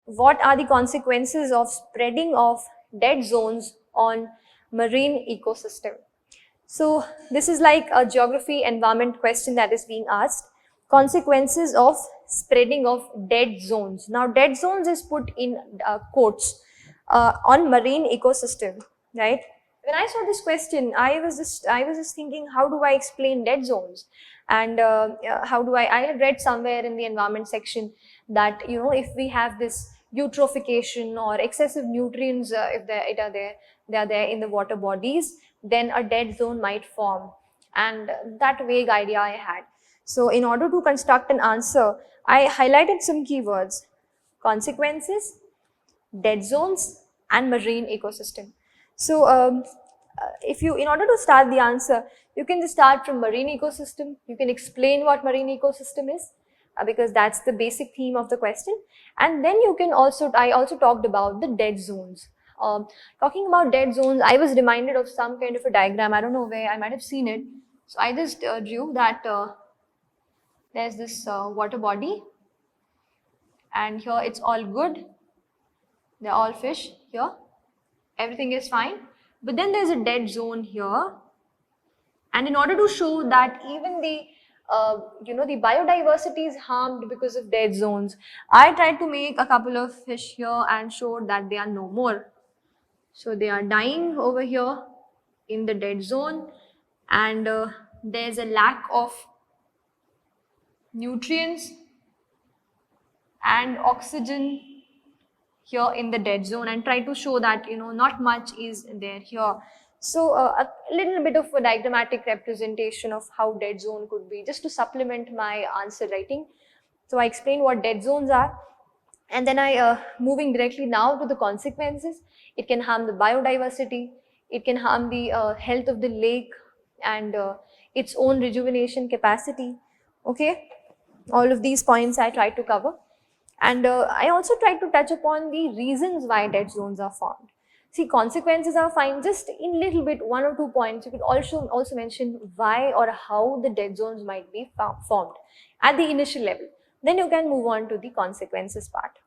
What are the consequences of spreading of dead zones on marine ecosystem? So this is like a geography environment question that is being asked. Consequences of spreading of dead zones. Now dead zones is put in quotes on marine ecosystem, right? When I saw this question, I was just thinking, how do I explain dead zones? And how do I had read somewhere in the environment section that, if we have this eutrophication or excessive nutrients, if they are there in the water bodies, then a dead zone might form. And that vague idea I had. So in order to construct an answer, I highlighted some keywords: consequences, dead zones, and marine ecosystem. So in order to start the answer, you can just start from marine ecosystem. You can explain what marine ecosystem is, because that's the basic theme of the question. And then you can I also talked about the dead zones. Talking about dead zones, I was reminded of some kind of a diagram. I don't know where, I might have seen it. So I just drew that there's this water body, and here it's all good. They're all fish here. Everything is fine. But then there's a dead zone here. And in order to show that even the the biodiversity is harmed because of dead zones, I tried to make a couple of fish here and showed that they are no more. So they are dying over here in the dead zone, and there's a lack of nutrients and oxygen here in the dead zone, and try to show that not much is there here. So a little bit of a diagrammatic representation of how dead zone could be, just to supplement my answer writing. So I explained what dead zones are, and then I moving directly now to the consequences. It can harm the biodiversity, it can harm the health of the lake and its own rejuvenation capacity. Okay, all of these points I tried to cover. And I also tried to touch upon the reasons why dead zones are formed. See, consequences are fine, just in little bit, 1 or 2 points. You could also mention why or how the dead zones might be formed at the initial level. Then you can move on to the consequences part.